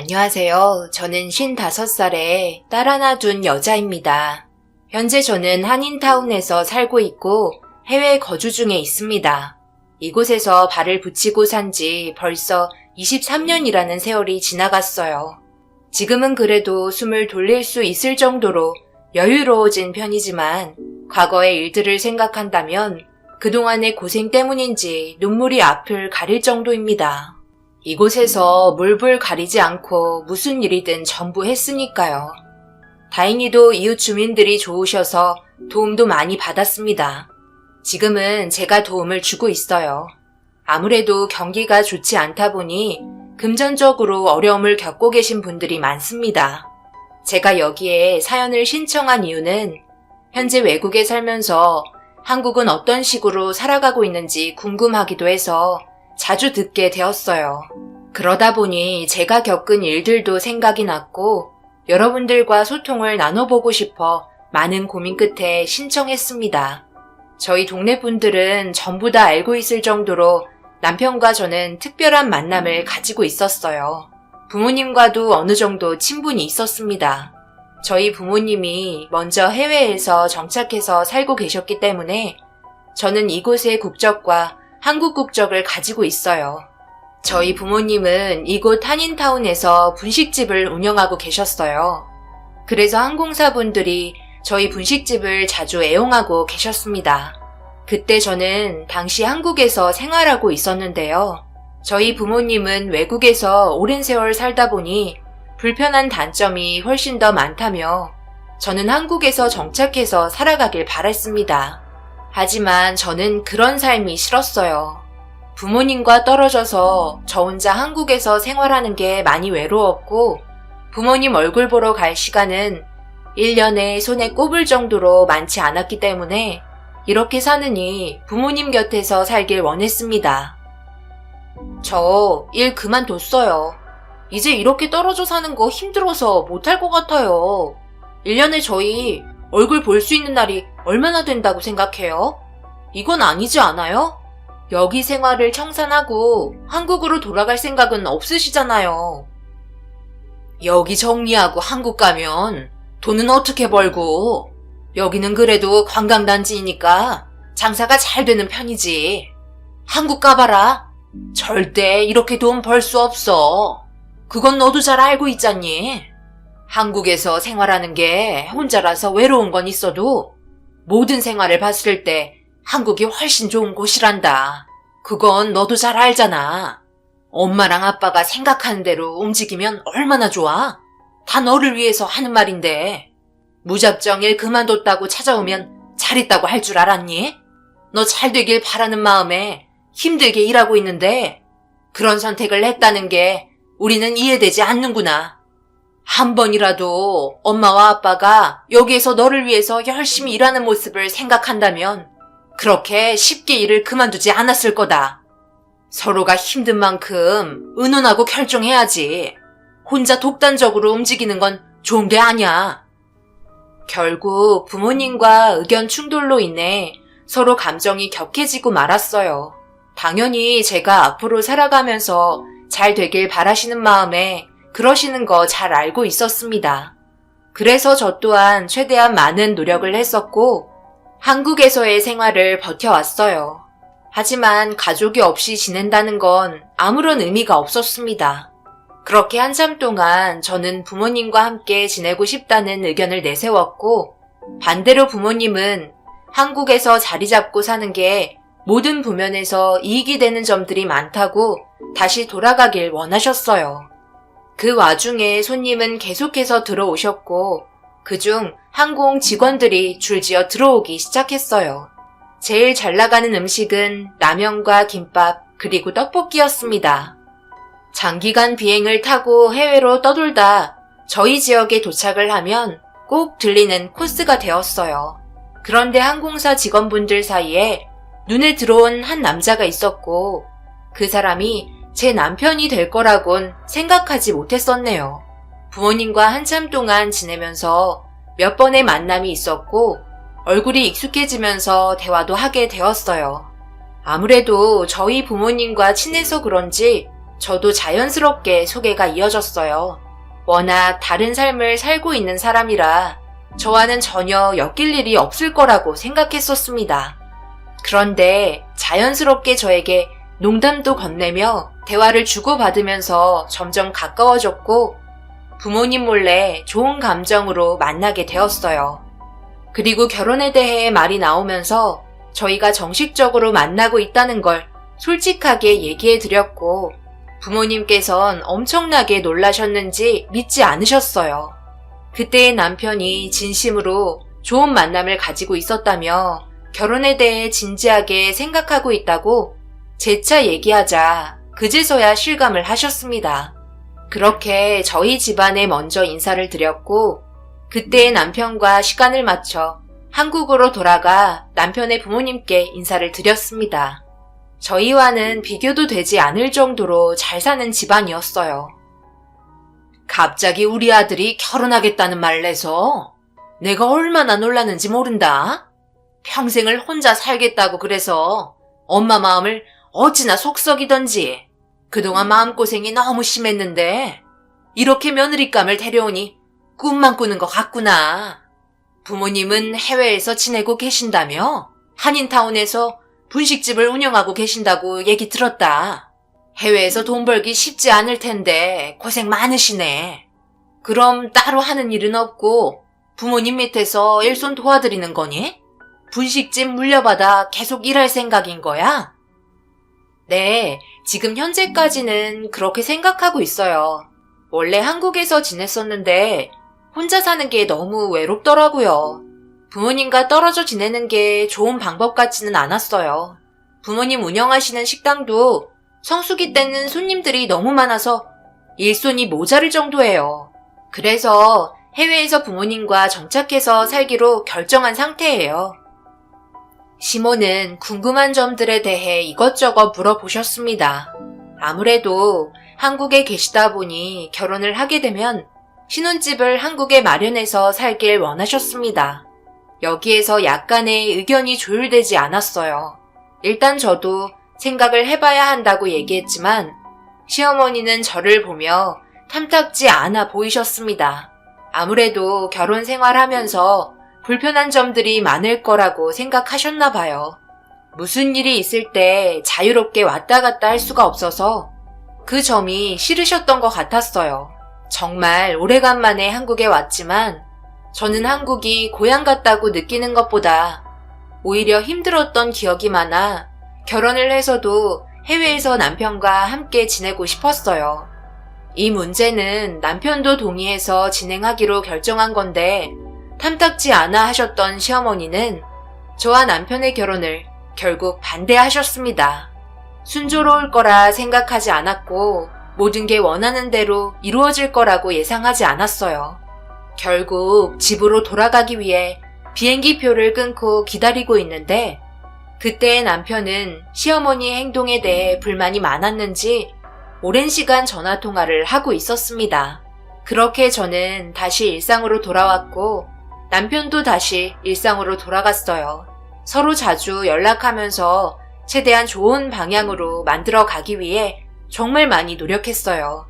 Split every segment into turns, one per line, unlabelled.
안녕하세요. 저는 55살에 딸 하나 둔 여자입니다. 현재 저는 한인타운에서 살고 있고 해외 거주 중에 있습니다. 이곳에서 발을 붙이고 산 지 벌써 23년이라는 세월이 지나갔어요. 지금은 그래도 숨을 돌릴 수 있을 정도로 여유로워진 편이지만 과거의 일들을 생각한다면 그동안의 고생 때문인지 눈물이 앞을 가릴 정도입니다. 이곳에서 물불 가리지 않고 무슨 일이든 전부 했으니까요. 다행히도 이웃 주민들이 좋으셔서 도움도 많이 받았습니다. 지금은 제가 도움을 주고 있어요. 아무래도 경기가 좋지 않다 보니 금전적으로 어려움을 겪고 계신 분들이 많습니다. 제가 여기에 사연을 신청한 이유는 현재 외국에 살면서 한국은 어떤 식으로 살아가고 있는지 궁금하기도 해서 자주 듣게 되었어요. 그러다 보니 제가 겪은 일들도 생각이 났고 여러분들과 소통을 나눠보고 싶어 많은 고민 끝에 신청했습니다. 저희 동네 분들은 전부 다 알고 있을 정도로 남편과 저는 특별한 만남을 가지고 있었어요. 부모님과도 어느 정도 친분이 있었습니다. 저희 부모님이 먼저 해외에서 정착해서 살고 계셨기 때문에 저는 이곳의 국적과 한국 국적을 가지고 있어요. 저희 부모님은 이곳 한인타운에서 분식집을 운영하고 계셨어요. 그래서 항공사분들이 저희 분식집을 자주 애용하고 계셨습니다. 그때 저는 당시 한국에서 생활하고 있었는데요. 저희 부모님은 외국에서 오랜 세월 살다 보니 불편한 단점이 훨씬 더 많다며 저는 한국에서 정착해서 살아가길 바랬습니다. 하지만 저는 그런 삶이 싫었어요. 부모님과 떨어져서 저 혼자 한국에서 생활하는 게 많이 외로웠고 부모님 얼굴 보러 갈 시간은 1년에 손에 꼽을 정도로 많지 않았기 때문에 이렇게 사느니 부모님 곁에서 살길 원했습니다. 저 일 그만뒀어요. 이제 이렇게 떨어져 사는 거 힘들어서 못할 것 같아요. 1년에 저희 얼굴 볼 수 있는 날이 얼마나 된다고 생각해요? 이건 아니지 않아요? 여기 생활을 청산하고 한국으로 돌아갈 생각은 없으시잖아요. 여기 정리하고 한국 가면 돈은 어떻게 벌고? 여기는 그래도 관광단지이니까 장사가 잘 되는 편이지. 한국 가봐라. 절대 이렇게 돈 벌 수 없어. 그건 너도 잘 알고 있잖니. 한국에서 생활하는 게 혼자라서 외로운 건 있어도 모든 생활을 봤을 때 한국이 훨씬 좋은 곳이란다. 그건 너도 잘 알잖아. 엄마랑 아빠가 생각하는 대로 움직이면 얼마나 좋아? 다 너를 위해서 하는 말인데 무작정 일 그만뒀다고 찾아오면 잘했다고 할 줄 알았니? 너 잘 되길 바라는 마음에 힘들게 일하고 있는데 그런 선택을 했다는 게 우리는 이해되지 않는구나. 한 번이라도 엄마와 아빠가 여기에서 너를 위해서 열심히 일하는 모습을 생각한다면 그렇게 쉽게 일을 그만두지 않았을 거다. 서로가 힘든 만큼 의논하고 결정해야지. 혼자 독단적으로 움직이는 건 좋은 게 아니야. 결국 부모님과 의견 충돌로 인해 서로 감정이 격해지고 말았어요. 당연히 제가 앞으로 살아가면서 잘 되길 바라시는 마음에 그러시는 거 잘 알고 있었습니다. 그래서 저 또한 최대한 많은 노력을 했었고 한국에서의 생활을 버텨왔어요. 하지만 가족이 없이 지낸다는 건 아무런 의미가 없었습니다. 그렇게 한참 동안 저는 부모님과 함께 지내고 싶다는 의견을 내세웠고 반대로 부모님은 한국에서 자리 잡고 사는 게 모든 부면에서 이익이 되는 점들이 많다고 다시 돌아가길 원하셨어요. 그 와중에 손님은 계속해서 들어오셨고 그중 항공 직원들이 줄지어 들어오기 시작했어요. 제일 잘 나가는 음식은 라면과 김밥 그리고 떡볶이였습니다. 장기간 비행을 타고 해외로 떠돌다 저희 지역에 도착을 하면 꼭 들리는 코스가 되었어요. 그런데 항공사 직원분들 사이에 눈에 들어온 한 남자가 있었고 그 사람이 제 남편이 될 거라곤 생각하지 못했었네요. 부모님과 한참 동안 지내면서 몇 번의 만남이 있었고 얼굴이 익숙해지면서 대화도 하게 되었어요. 아무래도 저희 부모님과 친해서 그런지 저도 자연스럽게 소개가 이어졌어요. 워낙 다른 삶을 살고 있는 사람이라 저와는 전혀 엮일 일이 없을 거라고 생각했었습니다. 그런데 자연스럽게 저에게 농담도 건네며 대화를 주고받으면서 점점 가까워졌고 부모님 몰래 좋은 감정으로 만나게 되었어요. 그리고 결혼에 대해 말이 나오면서 저희가 정식적으로 만나고 있다는 걸 솔직하게 얘기해 드렸고 부모님께선 엄청나게 놀라셨는지 믿지 않으셨어요. 그때의 남편이 진심으로 좋은 만남을 가지고 있었다며 결혼에 대해 진지하게 생각하고 있다고 재차 얘기하자 그제서야 실감을 하셨습니다. 그렇게 저희 집안에 먼저 인사를 드렸고 그때의 남편과 시간을 맞춰 한국으로 돌아가 남편의 부모님께 인사를 드렸습니다. 저희와는 비교도 되지 않을 정도로 잘 사는 집안이었어요. 갑자기 우리 아들이 결혼하겠다는 말을 해서 내가 얼마나 놀랐는지 모른다. 평생을 혼자 살겠다고 그래서 엄마 마음을 어찌나 속썩이던지 그동안 마음고생이 너무 심했는데 이렇게 며느리감을 데려오니 꿈만 꾸는 것 같구나. 부모님은 해외에서 지내고 계신다며 한인타운에서 분식집을 운영하고 계신다고 얘기 들었다. 해외에서 돈 벌기 쉽지 않을 텐데 고생 많으시네. 그럼 따로 하는 일은 없고 부모님 밑에서 일손 도와드리는 거니? 분식집 물려받아 계속 일할 생각인 거야? 네, 지금 현재까지는 그렇게 생각하고 있어요. 원래 한국에서 지냈었는데 혼자 사는 게 너무 외롭더라고요. 부모님과 떨어져 지내는 게 좋은 방법 같지는 않았어요. 부모님 운영하시는 식당도 성수기 때는 손님들이 너무 많아서 일손이 모자랄 정도예요. 그래서 해외에서 부모님과 정착해서 살기로 결정한 상태예요. 시모는 궁금한 점들에 대해 이것저것 물어보셨습니다. 아무래도 한국에 계시다 보니 결혼을 하게 되면 신혼집을 한국에 마련해서 살길 원하셨습니다. 여기에서 약간의 의견이 조율되지 않았어요. 일단 저도 생각을 해봐야 한다고 얘기했지만 시어머니는 저를 보며 탐탁지 않아 보이셨습니다. 아무래도 결혼 생활하면서 불편한 점들이 많을 거라고 생각하셨나 봐요. 무슨 일이 있을 때 자유롭게 왔다 갔다 할 수가 없어서 그 점이 싫으셨던 것 같았어요. 정말 오래간만에 한국에 왔지만 저는 한국이 고향 같다고 느끼는 것보다 오히려 힘들었던 기억이 많아 결혼을 해서도 해외에서 남편과 함께 지내고 싶었어요. 이 문제는 남편도 동의해서 진행하기로 결정한 건데 탐탁지 않아 하셨던 시어머니는 저와 남편의 결혼을 결국 반대하셨습니다. 순조로울 거라 생각하지 않았고 모든 게 원하는 대로 이루어질 거라고 예상하지 않았어요. 결국 집으로 돌아가기 위해 비행기 표를 끊고 기다리고 있는데 그때의 남편은 시어머니의 행동에 대해 불만이 많았는지 오랜 시간 전화통화를 하고 있었습니다. 그렇게 저는 다시 일상으로 돌아왔고 남편도 다시 일상으로 돌아갔어요. 서로 자주 연락하면서 최대한 좋은 방향으로 만들어 가기 위해 정말 많이 노력했어요.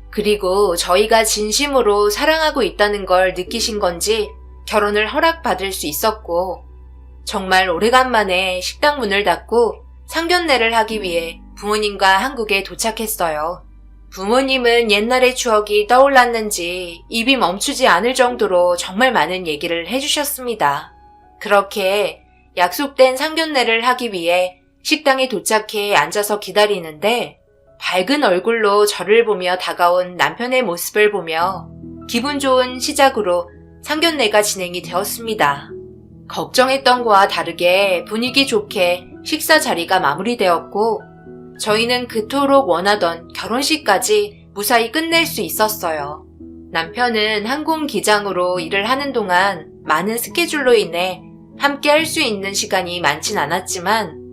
그리고 저희가 진심으로 사랑하고 있다는 걸 느끼신 건지 결혼을 허락받을 수 있었고 정말 오래간만에 식당 문을 닫고 상견례를 하기 위해 부모님과 한국에 도착했어요. 부모님은 옛날의 추억이 떠올랐는지 입이 멈추지 않을 정도로 정말 많은 얘기를 해주셨습니다. 그렇게 약속된 상견례를 하기 위해 식당에 도착해 앉아서 기다리는데 밝은 얼굴로 저를 보며 다가온 남편의 모습을 보며 기분 좋은 시작으로 상견례가 진행이 되었습니다. 걱정했던 거와 다르게 분위기 좋게 식사 자리가 마무리되었고 저희는 그토록 원하던 결혼식까지 무사히 끝낼 수 있었어요. 남편은 항공기장으로 일을 하는 동안 많은 스케줄로 인해 함께 할 수 있는 시간이 많진 않았지만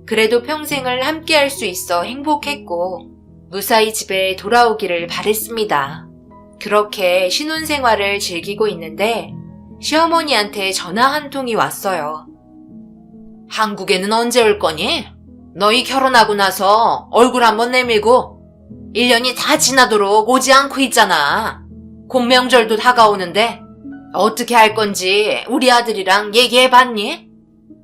그래도 평생을 함께 할 수 있어 행복했고 무사히 집에 돌아오기를 바랬습니다. 그렇게 신혼생활을 즐기고 있는데 시어머니한테 전화 한 통이 왔어요. 한국에는 언제 올 거니? 너희 결혼하고 나서 얼굴 한번 내밀고 1년이 다 지나도록 오지 않고 있잖아. 곧 명절도 다가오는데 어떻게 할 건지 우리 아들이랑 얘기해봤니?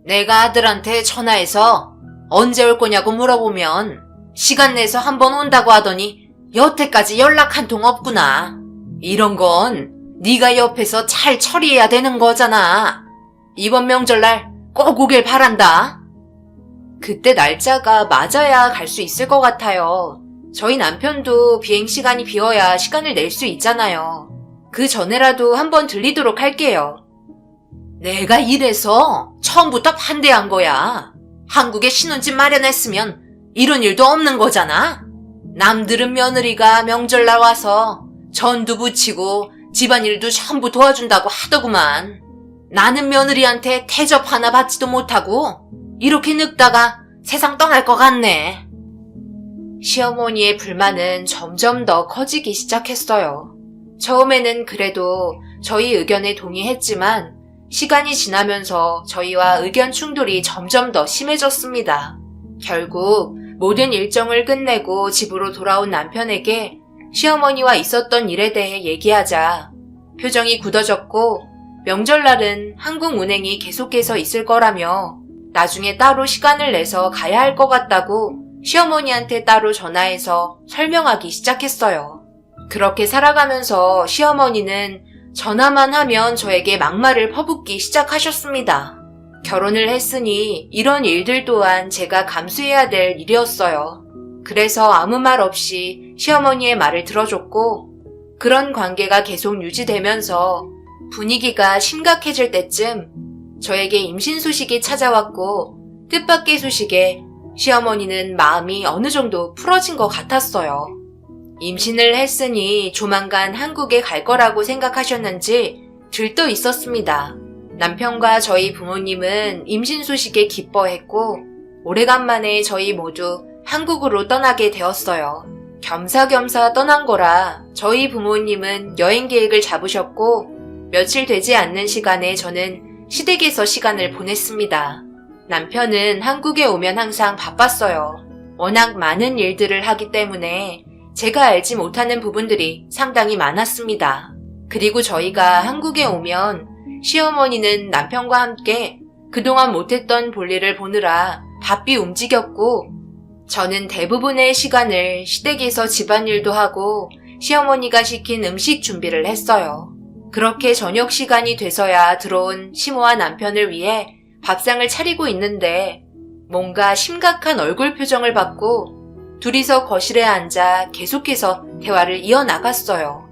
내가 아들한테 전화해서 언제 올 거냐고 물어보면 시간 내서 한번 온다고 하더니 여태까지 연락 한 통 없구나. 이런 건 네가 옆에서 잘 처리해야 되는 거잖아. 이번 명절날 꼭 오길 바란다. 그때 날짜가 맞아야 갈 수 있을 것 같아요. 저희 남편도 비행시간이 비어야 시간을 낼 수 있잖아요. 그 전에라도 한번 들리도록 할게요. 내가 이래서 처음부터 반대한 거야. 한국에 신혼집 마련했으면 이런 일도 없는 거잖아. 남들은 며느리가 명절날 와서 전도 부치고 집안일도 전부 도와준다고 하더구만. 나는 며느리한테 대접 하나 받지도 못하고 이렇게 늙다가 세상 떠날 것 같네. 시어머니의 불만은 점점 더 커지기 시작했어요. 처음에는 그래도 저희 의견에 동의했지만 시간이 지나면서 저희와 의견 충돌이 점점 더 심해졌습니다. 결국 모든 일정을 끝내고 집으로 돌아온 남편에게 시어머니와 있었던 일에 대해 얘기하자 표정이 굳어졌고 명절날은 한국운행이 계속해서 있을 거라며 나중에 따로 시간을 내서 가야 할 것 같다고 시어머니한테 따로 전화해서 설명하기 시작했어요. 그렇게 살아가면서 시어머니는 전화만 하면 저에게 막말을 퍼붓기 시작하셨습니다. 결혼을 했으니 이런 일들 또한 제가 감수해야 될 일이었어요. 그래서 아무 말 없이 시어머니의 말을 들어줬고 그런 관계가 계속 유지되면서 분위기가 심각해질 때쯤 저에게 임신 소식이 찾아왔고 뜻밖의 소식에 시어머니는 마음이 어느 정도 풀어진 것 같았어요. 임신을 했으니 조만간 한국에 갈 거라고 생각하셨는지 들떠 있었습니다. 남편과 저희 부모님은 임신 소식에 기뻐했고 오래간만에 저희 모두 한국으로 떠나게 되었어요. 겸사겸사 떠난 거라 저희 부모님은 여행 계획을 잡으셨고 며칠 되지 않는 시간에 저는 시댁에서 시간을 보냈습니다. 남편은 한국에 오면 항상 바빴어요. 워낙 많은 일들을 하기 때문에 제가 알지 못하는 부분들이 상당히 많았습니다. 그리고 저희가 한국에 오면 시어머니는 남편과 함께 그동안 못했던 볼일을 보느라 바삐 움직였고 저는 대부분의 시간을 시댁에서 집안일도 하고 시어머니가 시킨 음식 준비를 했어요. 그렇게 저녁 시간이 돼서야 들어온 시모와 남편을 위해 밥상을 차리고 있는데 뭔가 심각한 얼굴 표정을 받고 둘이서 거실에 앉아 계속해서 대화를 이어나갔어요.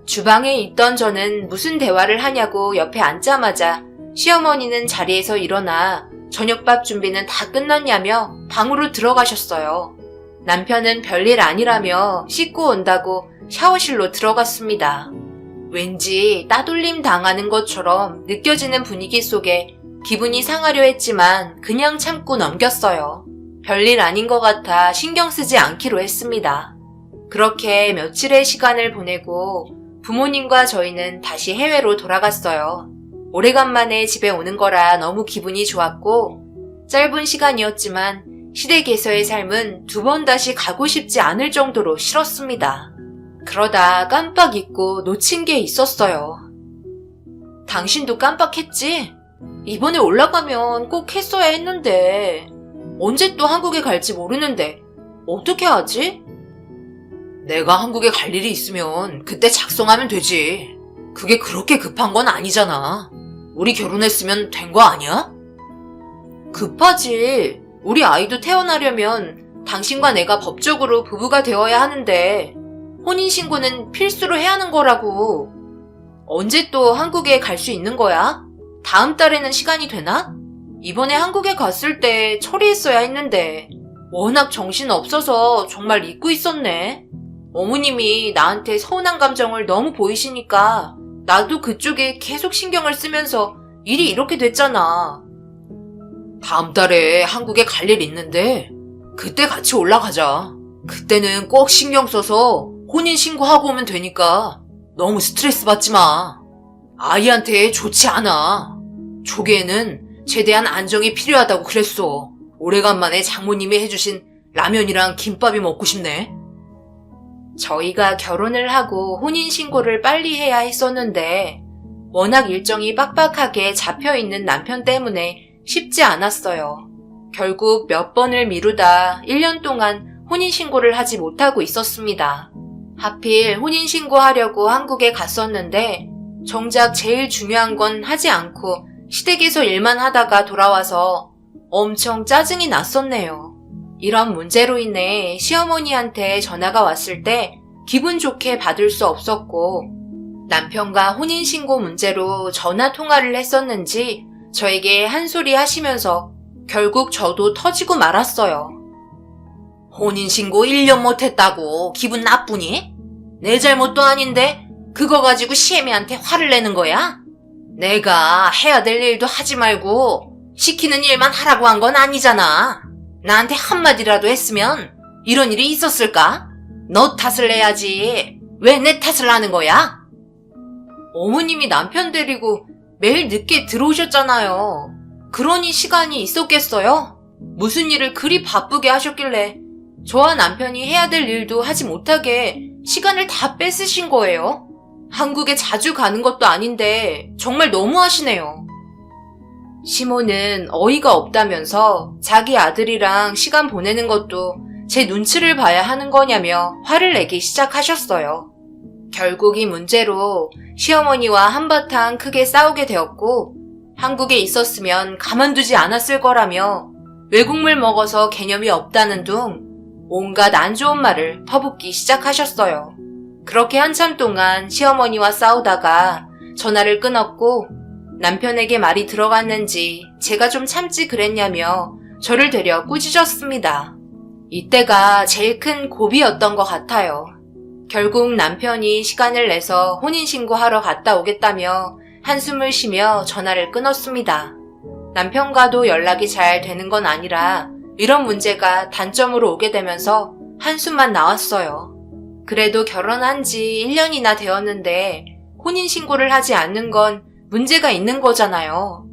주방에 있던 저는 무슨 대화를 하냐고 옆에 앉자마자 시어머니는 자리에서 일어나 저녁밥 준비는 다 끝났냐며 방으로 들어가셨어요. 남편은 별일 아니라며 씻고 온다고 샤워실로 들어갔습니다. 왠지 따돌림 당하는 것처럼 느껴지는 분위기 속에 기분이 상하려 했지만 그냥 참고 넘겼어요. 별일 아닌 것 같아 신경 쓰지 않기로 했습니다. 그렇게 며칠의 시간을 보내고 부모님과 저희는 다시 해외로 돌아갔어요. 오래간만에 집에 오는 거라 너무 기분이 좋았고 짧은 시간이었지만 시댁에서의 삶은 두 번 다시 가고 싶지 않을 정도로 싫었습니다. 그러다 깜빡 잊고 놓친 게 있었어요. 당신도 깜빡했지? 이번에 올라가면 꼭 했어야 했는데 언제 또 한국에 갈지 모르는데 어떻게 하지? 내가 한국에 갈 일이 있으면 그때 작성하면 되지. 그게 그렇게 급한 건 아니잖아. 우리 결혼했으면 된 거 아니야? 급하지. 우리 아이도 태어나려면 당신과 내가 법적으로 부부가 되어야 하는데 혼인신고는 필수로 해야 하는 거라고. 언제 또 한국에 갈 수 있는 거야? 다음 달에는 시간이 되나? 이번에 한국에 갔을 때 처리했어야 했는데 워낙 정신 없어서 정말 잊고 있었네. 어머님이 나한테 서운한 감정을 너무 보이시니까 나도 그쪽에 계속 신경을 쓰면서 일이 이렇게 됐잖아. 다음 달에 한국에 갈 일 있는데 그때 같이 올라가자. 그때는 꼭 신경 써서 혼인신고하고 오면 되니까 너무 스트레스 받지 마. 아이한테 좋지 않아. 조개에는 최대한 안정이 필요하다고 그랬어. 오래간만에 장모님이 해주신 라면이랑 김밥이 먹고 싶네. 저희가 결혼을 하고 혼인신고를 빨리 해야 했었는데 워낙 일정이 빡빡하게 잡혀있는 남편 때문에 쉽지 않았어요. 결국 몇 번을 미루다 1년 동안 혼인신고를 하지 못하고 있었습니다. 하필 혼인신고하려고 한국에 갔었는데 정작 제일 중요한 건 하지 않고 시댁에서 일만 하다가 돌아와서 엄청 짜증이 났었네요. 이런 문제로 인해 시어머니한테 전화가 왔을 때 기분 좋게 받을 수 없었고 남편과 혼인신고 문제로 전화 통화를 했었는지 저에게 한 소리 하시면서 결국 저도 터지고 말았어요. 혼인신고 1년 못했다고 기분 나쁘니? 내 잘못도 아닌데 그거 가지고 시애미한테 화를 내는 거야? 내가 해야 될 일도 하지 말고 시키는 일만 하라고 한 건 아니잖아. 나한테 한마디라도 했으면 이런 일이 있었을까? 너 탓을 해야지. 왜 내 탓을 하는 거야? 어머님이 남편 데리고 매일 늦게 들어오셨잖아요. 그러니 시간이 있었겠어요? 무슨 일을 그리 바쁘게 하셨길래 저와 남편이 해야 될 일도 하지 못하게 시간을 다 뺏으신 거예요? 한국에 자주 가는 것도 아닌데 정말 너무하시네요. 시모는 어이가 없다면서 자기 아들이랑 시간 보내는 것도 제 눈치를 봐야 하는 거냐며 화를 내기 시작하셨어요. 결국 이 문제로 시어머니와 한바탕 크게 싸우게 되었고 한국에 있었으면 가만두지 않았을 거라며 외국물 먹어서 개념이 없다는 둥 온갖 안 좋은 말을 퍼붓기 시작하셨어요. 그렇게 한참 동안 시어머니와 싸우다가 전화를 끊었고 남편에게 말이 들어갔는지 제가 좀 참지 그랬냐며 저를 되려 꾸짖었습니다. 이때가 제일 큰 고비였던 것 같아요. 결국 남편이 시간을 내서 혼인신고하러 갔다 오겠다며 한숨을 쉬며 전화를 끊었습니다. 남편과도 연락이 잘 되는 건 아니라 이런 문제가 단점으로 오게 되면서 한숨만 나왔어요. 그래도 결혼한 지 1년이나 되었는데 혼인신고를 하지 않는 건 문제가 있는 거잖아요.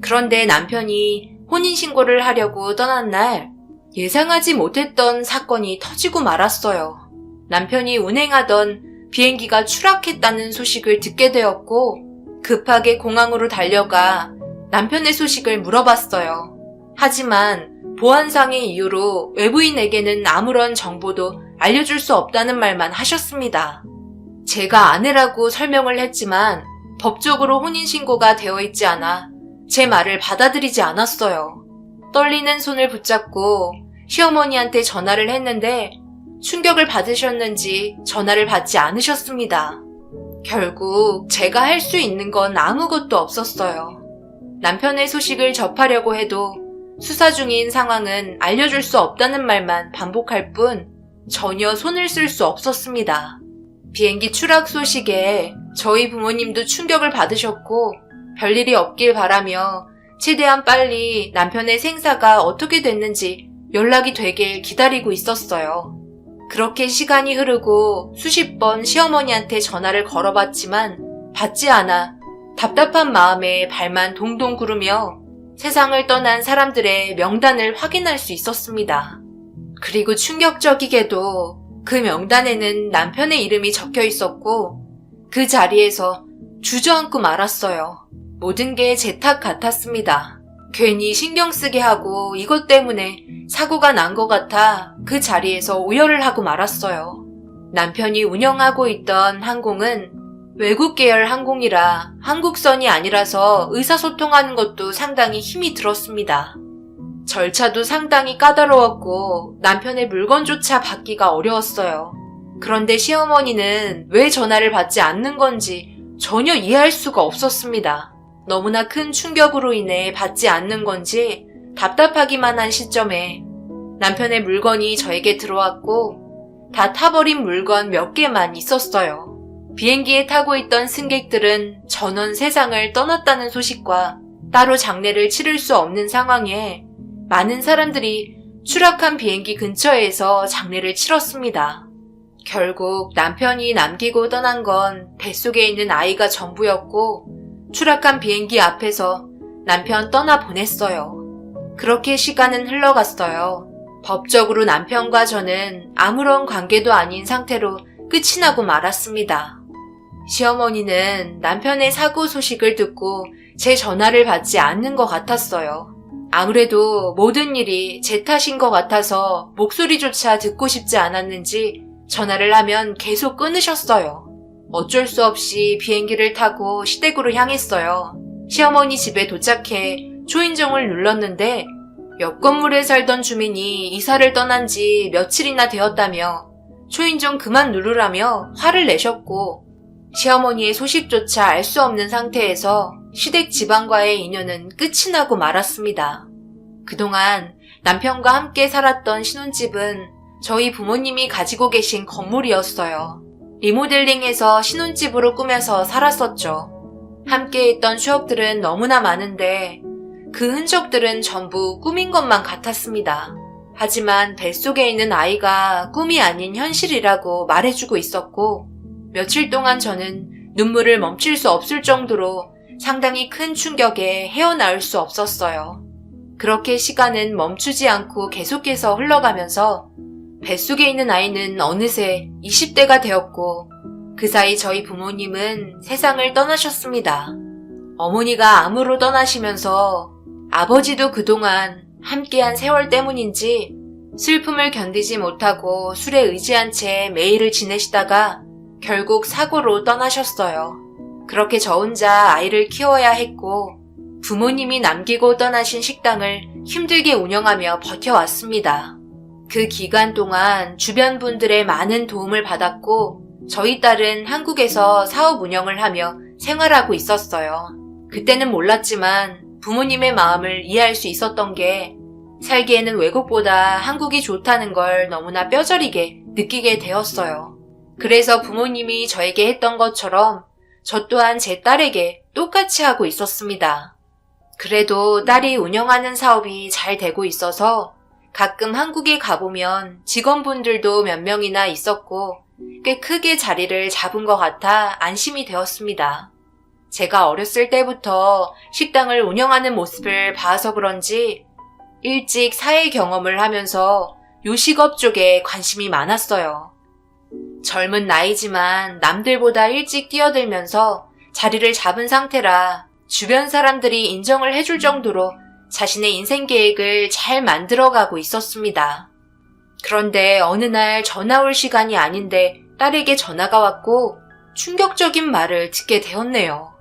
그런데 남편이 혼인신고를 하려고 떠난 날 예상하지 못했던 사건이 터지고 말았어요. 남편이 운행하던 비행기가 추락했다는 소식을 듣게 되었고 급하게 공항으로 달려가 남편의 소식을 물어봤어요. 하지만 보안상의 이유로 외부인에게는 아무런 정보도 알려줄 수 없다는 말만 하셨습니다. 제가 아내라고 설명을 했지만 법적으로 혼인신고가 되어 있지 않아 제 말을 받아들이지 않았어요. 떨리는 손을 붙잡고 시어머니한테 전화를 했는데 충격을 받으셨는지 전화를 받지 않으셨습니다. 결국 제가 할 수 있는 건 아무것도 없었어요. 남편의 소식을 접하려고 해도 수사 중인 상황은 알려줄 수 없다는 말만 반복할 뿐 전혀 손을 쓸 수 없었습니다. 비행기 추락 소식에 저희 부모님도 충격을 받으셨고 별일이 없길 바라며 최대한 빨리 남편의 생사가 어떻게 됐는지 연락이 되길 기다리고 있었어요. 그렇게 시간이 흐르고 수십 번 시어머니한테 전화를 걸어봤지만 받지 않아 답답한 마음에 발만 동동 구르며 세상을 떠난 사람들의 명단을 확인할 수 있었습니다. 그리고 충격적이게도 그 명단에는 남편의 이름이 적혀 있었고 그 자리에서 주저앉고 말았어요. 모든 게 제 탓 같았습니다. 괜히 신경 쓰게 하고 이것 때문에 사고가 난 것 같아 그 자리에서 오열을 하고 말았어요. 남편이 운영하고 있던 항공은 외국 계열 항공이라 한국선이 아니라서 의사소통하는 것도 상당히 힘이 들었습니다. 절차도 상당히 까다로웠고 남편의 물건조차 받기가 어려웠어요. 그런데 시어머니는 왜 전화를 받지 않는 건지 전혀 이해할 수가 없었습니다. 너무나 큰 충격으로 인해 받지 않는 건지 답답하기만 한 시점에 남편의 물건이 저에게 들어왔고 다 타버린 물건 몇 개만 있었어요. 비행기에 타고 있던 승객들은 전원 세상을 떠났다는 소식과 따로 장례를 치를 수 없는 상황에 많은 사람들이 추락한 비행기 근처에서 장례를 치렀습니다. 결국 남편이 남기고 떠난 건 뱃속에 있는 아이가 전부였고 추락한 비행기 앞에서 남편 떠나보냈어요. 그렇게 시간은 흘러갔어요. 법적으로 남편과 저는 아무런 관계도 아닌 상태로 끝이 나고 말았습니다. 시어머니는 남편의 사고 소식을 듣고 제 전화를 받지 않는 것 같았어요. 아무래도 모든 일이 제 탓인 것 같아서 목소리조차 듣고 싶지 않았는지 전화를 하면 계속 끊으셨어요. 어쩔 수 없이 비행기를 타고 시댁으로 향했어요. 시어머니 집에 도착해 초인종을 눌렀는데 옆 건물에 살던 주민이 이사를 떠난 지 며칠이나 되었다며 초인종 그만 누르라며 화를 내셨고 시어머니의 소식조차 알 수 없는 상태에서 시댁 집안과의 인연은 끝이 나고 말았습니다. 그동안 남편과 함께 살았던 신혼집은 저희 부모님이 가지고 계신 건물이었어요. 리모델링해서 신혼집으로 꾸며서 살았었죠. 함께 했던 추억들은 너무나 많은데 그 흔적들은 전부 꿈인 것만 같았습니다. 하지만 뱃속에 있는 아이가 꿈이 아닌 현실이라고 말해주고 있었고 며칠 동안 저는 눈물을 멈출 수 없을 정도로 상당히 큰 충격에 헤어나올 수 없었어요. 그렇게 시간은 멈추지 않고 계속해서 흘러가면서 뱃속에 있는 아이는 어느새 20대가 되었고 그 사이 저희 부모님은 세상을 떠나셨습니다. 어머니가 암으로 떠나시면서 아버지도 그동안 함께한 세월 때문인지 슬픔을 견디지 못하고 술에 의지한 채 매일을 지내시다가 결국 사고로 떠나셨어요. 그렇게 저 혼자 아이를 키워야 했고 부모님이 남기고 떠나신 식당을 힘들게 운영하며 버텨왔습니다. 그 기간 동안 주변 분들의 많은 도움을 받았고 저희 딸은 한국에서 사업 운영을 하며 생활하고 있었어요. 그때는 몰랐지만 부모님의 마음을 이해할 수 있었던 게 살기에는 외국보다 한국이 좋다는 걸 너무나 뼈저리게 느끼게 되었어요. 그래서 부모님이 저에게 했던 것처럼 저 또한 제 딸에게 똑같이 하고 있었습니다. 그래도 딸이 운영하는 사업이 잘 되고 있어서 가끔 한국에 가보면 직원분들도 몇 명이나 있었고 꽤 크게 자리를 잡은 것 같아 안심이 되었습니다. 제가 어렸을 때부터 식당을 운영하는 모습을 봐서 그런지 일찍 사회 경험을 하면서 요식업 쪽에 관심이 많았어요. 젊은 나이지만 남들보다 일찍 뛰어들면서 자리를 잡은 상태라 주변 사람들이 인정을 해줄 정도로 자신의 인생 계획을 잘 만들어가고 있었습니다. 그런데 어느 날 전화 올 시간이 아닌데 딸에게 전화가 왔고 충격적인 말을 듣게 되었네요.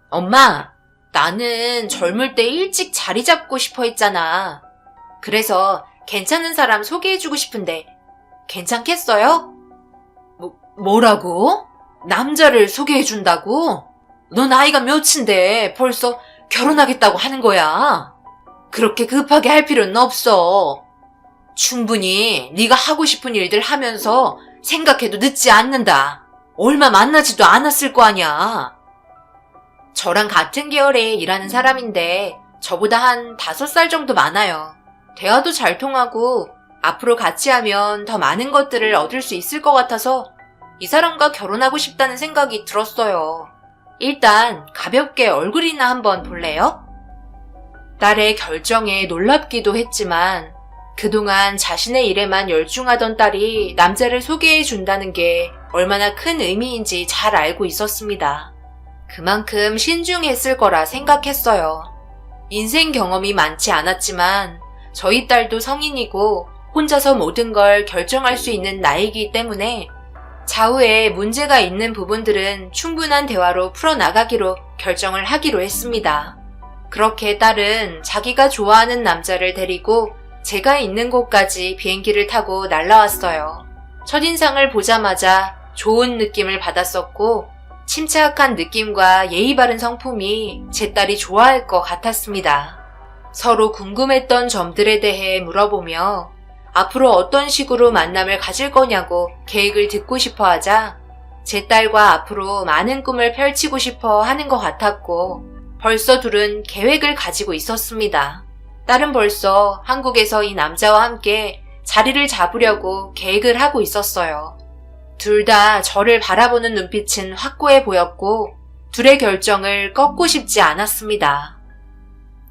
엄마, 나는 젊을 때 일찍 자리 잡고 싶어 했잖아. 그래서 괜찮은 사람 소개해주고 싶은데 괜찮겠어요? 뭐라고? 남자를 소개해준다고? 너 나이가 몇인데 벌써 결혼하겠다고 하는 거야? 그렇게 급하게 할 필요는 없어. 충분히 네가 하고 싶은 일들 하면서 생각해도 늦지 않는다. 얼마 만나지도 않았을 거 아니야. 저랑 같은 계열에 일하는 사람인데 저보다 한 5살 정도 많아요. 대화도 잘 통하고 앞으로 같이 하면 더 많은 것들을 얻을 수 있을 것 같아서 이 사람과 결혼하고 싶다는 생각이 들었어요. 일단 가볍게 얼굴이나 한번 볼래요? 딸의 결정에 놀랍기도 했지만 그동안 자신의 일에만 열중하던 딸이 남자를 소개해 준다는 게 얼마나 큰 의미인지 잘 알고 있었습니다. 그만큼 신중했을 거라 생각했어요. 인생 경험이 많지 않았지만 저희 딸도 성인이고 혼자서 모든 걸 결정할 수 있는 나이기 때문에 차후에 문제가 있는 부분들은 충분한 대화로 풀어나가기로 결정을 하기로 했습니다. 그렇게 딸은 자기가 좋아하는 남자를 데리고 제가 있는 곳까지 비행기를 타고 날아왔어요. 첫인상을 보자마자 좋은 느낌을 받았었고 침착한 느낌과 예의 바른 성품이 제 딸이 좋아할 것 같았습니다. 서로 궁금했던 점들에 대해 물어보며 앞으로 어떤 식으로 만남을 가질 거냐고 계획을 듣고 싶어 하자 제 딸과 앞으로 많은 꿈을 펼치고 싶어 하는 것 같았고 벌써 둘은 계획을 가지고 있었습니다. 딸은 벌써 한국에서 이 남자와 함께 자리를 잡으려고 계획을 하고 있었어요. 둘 다 저를 바라보는 눈빛은 확고해 보였고 둘의 결정을 꺾고 싶지 않았습니다.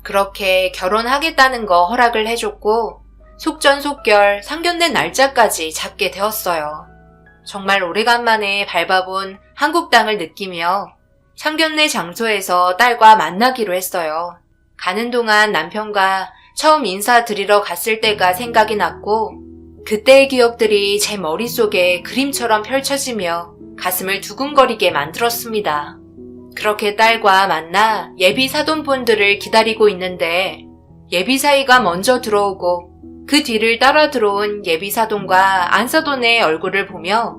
그렇게 결혼하겠다는 거 허락을 해줬고 속전속결 상견례 날짜까지 잡게 되었어요. 정말 오래간만에 밟아본 한국 땅을 느끼며 상견례 장소에서 딸과 만나기로 했어요. 가는 동안 남편과 처음 인사드리러 갔을 때가 생각이 났고 그때의 기억들이 제 머릿속에 그림처럼 펼쳐지며 가슴을 두근거리게 만들었습니다. 그렇게 딸과 만나 예비 사돈분들을 기다리고 있는데 예비 사이가 먼저 들어오고 그 뒤를 따라 들어온 예비 사돈과 안사돈의 얼굴을 보며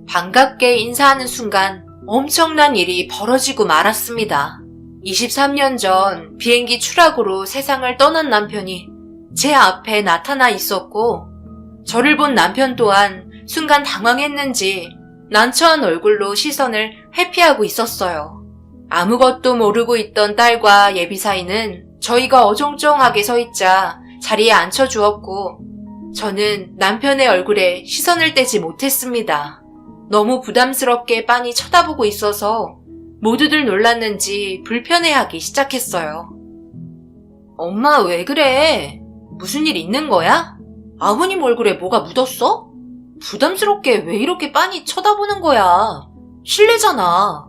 반갑게 인사하는 순간 엄청난 일이 벌어지고 말았습니다. 23년 전 비행기 추락으로 세상을 떠난 남편이 제 앞에 나타나 있었고 저를 본 남편 또한 순간 당황했는지 난처한 얼굴로 시선을 회피하고 있었어요. 아무것도 모르고 있던 딸과 예비 사이는 저희가 어정쩡하게 서 있자 자리에 앉혀주었고 저는 남편의 얼굴에 시선을 떼지 못했습니다. 너무 부담스럽게 빤히 쳐다보고 있어서 모두들 놀랐는지 불편해하기 시작했어요. 엄마 왜 그래? 무슨 일 있는 거야? 아버님 얼굴에 뭐가 묻었어? 부담스럽게 왜 이렇게 빤히 쳐다보는 거야? 실례잖아.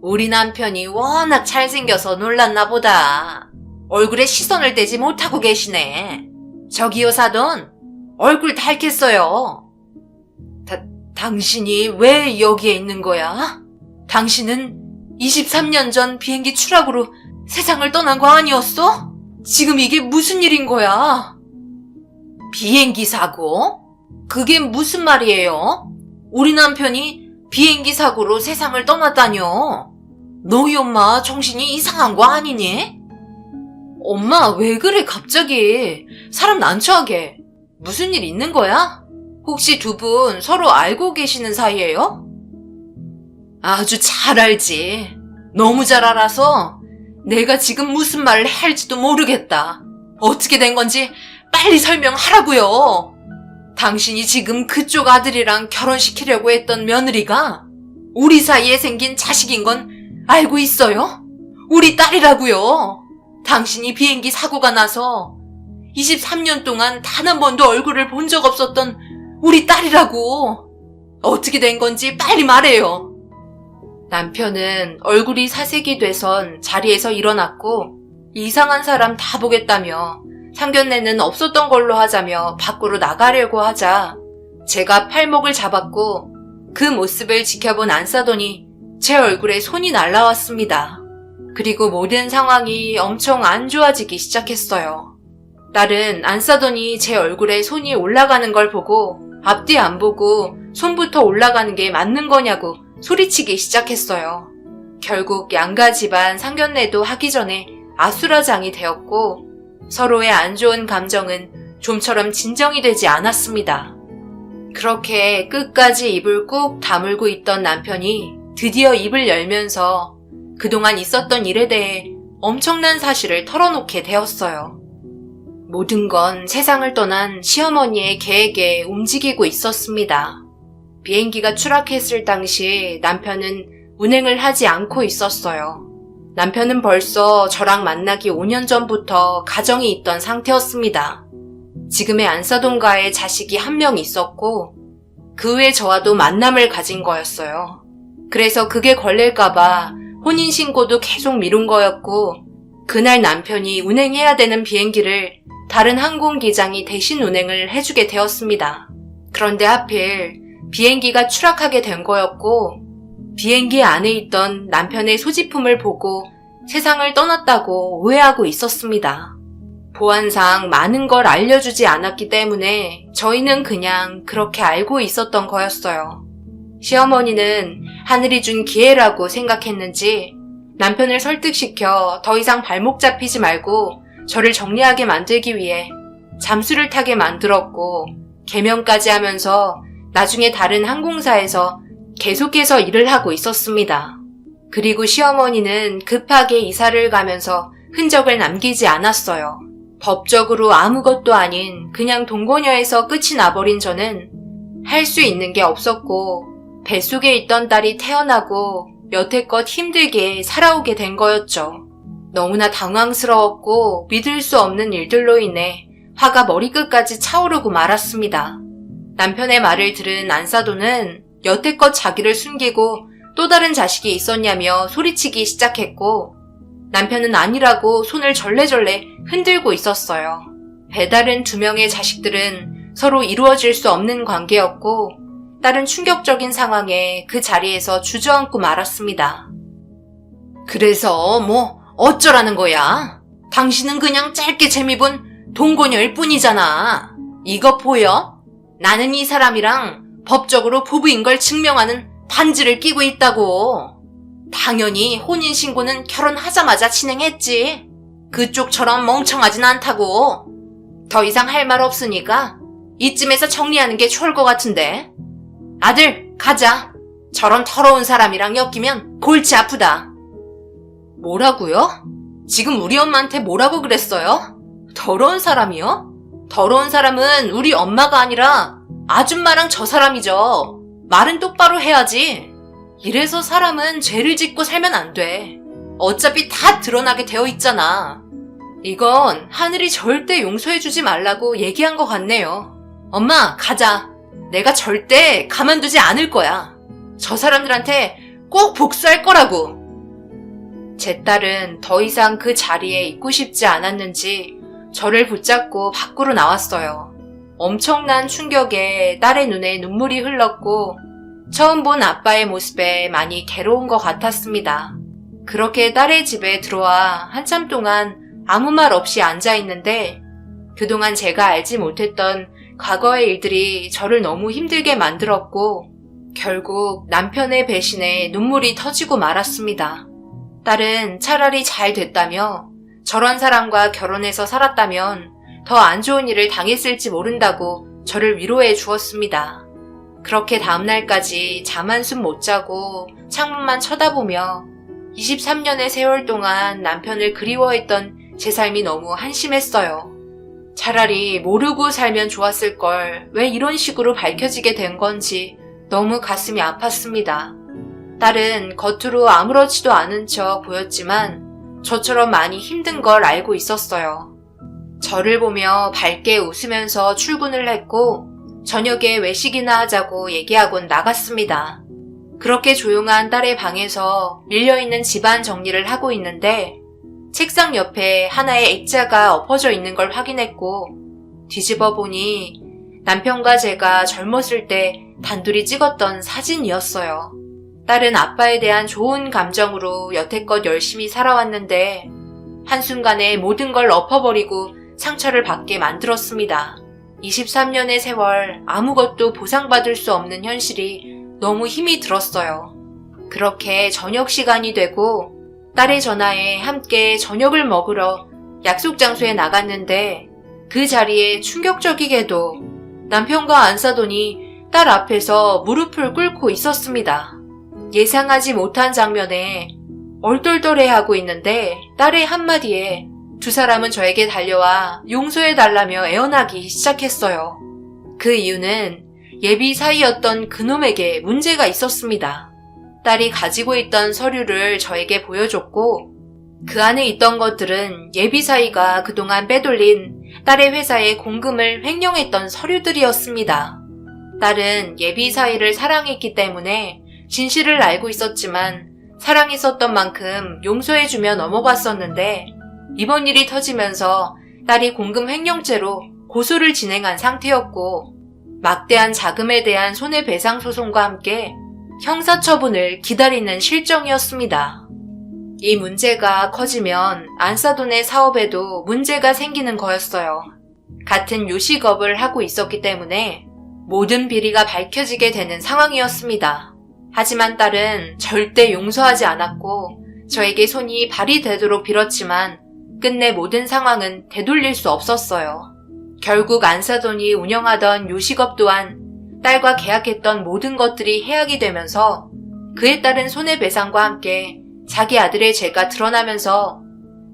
우리 남편이 워낙 잘생겨서 놀랐나 보다. 얼굴에 시선을 떼지 못하고 계시네. 저기요 사돈, 얼굴 닳겠어요. 당신이 왜 여기에 있는 거야? 당신은 23년 전 비행기 추락으로 세상을 떠난 거 아니었어? 지금 이게 무슨 일인 거야? 비행기 사고? 그게 무슨 말이에요? 우리 남편이 비행기 사고로 세상을 떠났다뇨. 너희 엄마 정신이 이상한 거 아니니? 엄마 왜 그래 갑자기? 사람 난처하게. 무슨 일 있는 거야? 혹시 두 분 서로 알고 계시는 사이예요? 아주 잘 알지. 너무 잘 알아서 내가 지금 무슨 말을 해야 할지도 모르겠다. 어떻게 된 건지 빨리 설명하라고요. 당신이 지금 그쪽 아들이랑 결혼시키려고 했던 며느리가 우리 사이에 생긴 자식인 건 알고 있어요? 우리 딸이라고요. 당신이 비행기 사고가 나서 23년 동안 단 한 번도 얼굴을 본 적 없었던 우리 딸이라고. 어떻게 된 건지 빨리 말해요. 남편은 얼굴이 사색이 돼선 자리에서 일어났고 이상한 사람 다 보겠다며 상견례는 없었던 걸로 하자며 밖으로 나가려고 하자 제가 팔목을 잡았고 그 모습을 지켜본 안사돈이 제 얼굴에 손이 날라왔습니다. 그리고 모든 상황이 엄청 안 좋아지기 시작했어요. 딸은 안사돈이 제 얼굴에 손이 올라가는 걸 보고 앞뒤 안 보고 손부터 올라가는 게 맞는 거냐고 소리치기 시작했어요. 결국 양가 집안 상견례도 하기 전에 아수라장이 되었고 서로의 안 좋은 감정은 좀처럼 진정이 되지 않았습니다. 그렇게 끝까지 입을 꾹 다물고 있던 남편이 드디어 입을 열면서 그동안 있었던 일에 대해 엄청난 사실을 털어놓게 되었어요. 모든 건 세상을 떠난 시어머니의 계획에 움직이고 있었습니다. 비행기가 추락했을 당시 남편은 운행을 하지 않고 있었어요. 남편은 벌써 저랑 만나기 5년 전부터 가정이 있던 상태였습니다. 지금의 안사돈과의 자식이 한 명 있었고 그 후에 저와도 만남을 가진 거였어요. 그래서 그게 걸릴까봐 혼인신고도 계속 미룬 거였고 그날 남편이 운행해야 되는 비행기를 다른 항공기장이 대신 운행을 해주게 되었습니다. 그런데 하필 비행기가 추락하게 된 거였고 비행기 안에 있던 남편의 소지품을 보고 세상을 떠났다고 오해하고 있었습니다. 보안상 많은 걸 알려주지 않았기 때문에 저희는 그냥 그렇게 알고 있었던 거였어요. 시어머니는 하늘이 준 기회라고 생각했는지 남편을 설득시켜 더 이상 발목 잡히지 말고 저를 정리하게 만들기 위해 잠수를 타게 만들었고 개명까지 하면서 나중에 다른 항공사에서 계속해서 일을 하고 있었습니다. 그리고 시어머니는 급하게 이사를 가면서 흔적을 남기지 않았어요. 법적으로 아무것도 아닌 그냥 동거녀에서 끝이 나버린 저는 할 수 있는 게 없었고 뱃속에 있던 딸이 태어나고 여태껏 힘들게 살아오게 된 거였죠. 너무나 당황스러웠고 믿을 수 없는 일들로 인해 화가 머리끝까지 차오르고 말았습니다. 남편의 말을 들은 안사돈은 여태껏 자기를 숨기고 또 다른 자식이 있었냐며 소리치기 시작했고, 남편은 아니라고 손을 절레절레 흔들고 있었어요. 배다른 2명의 자식들은 서로 이루어질 수 없는 관계였고, 딸은 충격적인 상황에 그 자리에서 주저앉고 말았습니다. 그래서 뭐 어쩌라는 거야? 당신은 그냥 짧게 재미본 동거녀일 뿐이잖아. 이거 보여? 나는 이 사람이랑 법적으로 부부인 걸 증명하는 반지를 끼고 있다고. 당연히 혼인신고는 결혼하자마자 진행했지. 그쪽처럼 멍청하진 않다고. 더 이상 할 말 없으니까 이쯤에서 정리하는 게 좋을 것 같은데. 아들, 가자. 저런 더러운 사람이랑 엮이면 골치 아프다. 뭐라고요? 지금 우리 엄마한테 뭐라고 그랬어요? 더러운 사람이요? 더러운 사람은 우리 엄마가 아니라 아줌마랑 저 사람이죠. 말은 똑바로 해야지. 이래서 사람은 죄를 짓고 살면 안 돼. 어차피 다 드러나게 되어 있잖아. 이건 하늘이 절대 용서해주지 말라고 얘기한 것 같네요. 엄마, 가자. 내가 절대 가만두지 않을 거야. 저 사람들한테 꼭 복수할 거라고. 제 딸은 더 이상 그 자리에 있고 싶지 않았는지 저를 붙잡고 밖으로 나왔어요. 엄청난 충격에 딸의 눈에 눈물이 흘렀고 처음 본 아빠의 모습에 많이 괴로운 것 같았습니다. 그렇게 딸의 집에 들어와 한참 동안 아무 말 없이 앉아있는데 그동안 제가 알지 못했던 과거의 일들이 저를 너무 힘들게 만들었고 결국 남편의 배신에 눈물이 터지고 말았습니다. 딸은 차라리 잘 됐다며 저런 사람과 결혼해서 살았다면 더 안 좋은 일을 당했을지 모른다고 저를 위로해 주었습니다. 그렇게 다음날까지 잠 한숨 못 자고 창문만 쳐다보며 23년의 세월 동안 남편을 그리워했던 제 삶이 너무 한심했어요. 차라리 모르고 살면 좋았을 걸 왜 이런 식으로 밝혀지게 된 건지 너무 가슴이 아팠습니다. 딸은 겉으로 아무렇지도 않은 척 보였지만 저처럼 많이 힘든 걸 알고 있었어요. 저를 보며 밝게 웃으면서 출근을 했고 저녁에 외식이나 하자고 얘기하곤 나갔습니다. 그렇게 조용한 딸의 방에서 밀려있는 집안 정리를 하고 있는데 책상 옆에 하나의 액자가 엎어져 있는 걸 확인했고 뒤집어 보니 남편과 제가 젊었을 때 단둘이 찍었던 사진이었어요. 딸은 아빠에 대한 좋은 감정으로 여태껏 열심히 살아왔는데 한순간에 모든 걸 엎어버리고 상처를 받게 만들었습니다. 23년의 세월 아무것도 보상받을 수 없는 현실이 너무 힘이 들었어요. 그렇게 저녁 시간이 되고 딸의 전화에 함께 저녁을 먹으러 약속 장소에 나갔는데 그 자리에 충격적이게도 남편과 안사돈이 딸 앞에서 무릎을 꿇고 있었습니다. 예상하지 못한 장면에 얼떨떨해하고 있는데 딸의 한마디에 두 사람은 저에게 달려와 용서해달라며 애원하기 시작했어요. 그 이유는 예비 사이였던 그놈에게 문제가 있었습니다. 딸이 가지고 있던 서류를 저에게 보여줬고 그 안에 있던 것들은 예비 사이가 그동안 빼돌린 딸의 회사에 공금을 횡령했던 서류들이었습니다. 딸은 예비 사이를 사랑했기 때문에 진실을 알고 있었지만 사랑했었던 만큼 용서해주며 넘어갔었는데 이번 일이 터지면서 딸이 공금 횡령죄로 고소를 진행한 상태였고 막대한 자금에 대한 손해배상 소송과 함께 형사처분을 기다리는 실정이었습니다. 이 문제가 커지면 안사돈의 사업에도 문제가 생기는 거였어요. 같은 요식업을 하고 있었기 때문에 모든 비리가 밝혀지게 되는 상황이었습니다. 하지만 딸은 절대 용서하지 않았고 저에게 손이 발이 되도록 빌었지만 끝내 모든 상황은 되돌릴 수 없었어요. 결국 안사돈이 운영하던 요식업 또한 딸과 계약했던 모든 것들이 해약이 되면서 그에 따른 손해배상과 함께 자기 아들의 죄가 드러나면서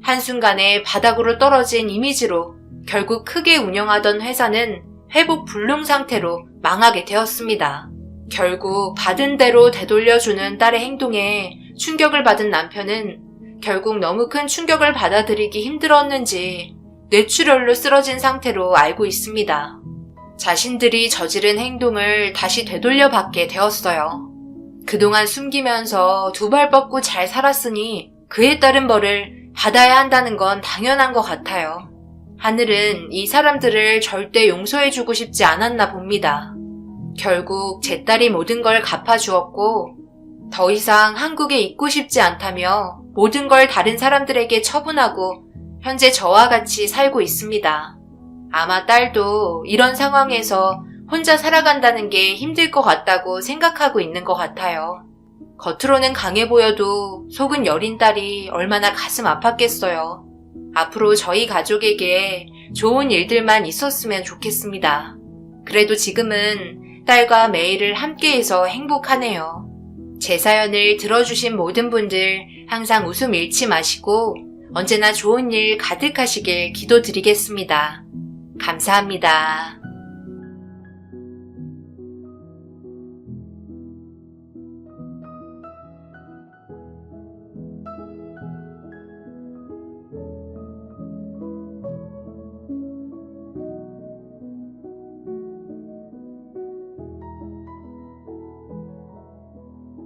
한순간에 바닥으로 떨어진 이미지로 결국 크게 운영하던 회사는 회복 불능 상태로 망하게 되었습니다. 결국 받은 대로 되돌려주는 딸의 행동에 충격을 받은 남편은 결국 너무 큰 충격을 받아들이기 힘들었는지 뇌출혈로 쓰러진 상태로 알고 있습니다. 자신들이 저지른 행동을 다시 되돌려 받게 되었어요. 그동안 숨기면서 두 발 뻗고 잘 살았으니 그에 따른 벌을 받아야 한다는 건 당연한 것 같아요. 하늘은 이 사람들을 절대 용서해주고 싶지 않았나 봅니다. 결국 제 딸이 모든 걸 갚아주었고 더 이상 한국에 있고 싶지 않다며 모든 걸 다른 사람들에게 처분하고 현재 저와 같이 살고 있습니다. 아마 딸도 이런 상황에서 혼자 살아간다는 게 힘들 것 같다고 생각하고 있는 것 같아요. 겉으로는 강해 보여도 속은 여린 딸이 얼마나 가슴 아팠겠어요. 앞으로 저희 가족에게 좋은 일들만 있었으면 좋겠습니다. 그래도 지금은 딸과 매일을 함께해서 행복하네요. 제 사연을 들어주신 모든 분들 항상 웃음 잃지 마시고 언제나 좋은 일 가득하시길 기도드리겠습니다. 감사합니다.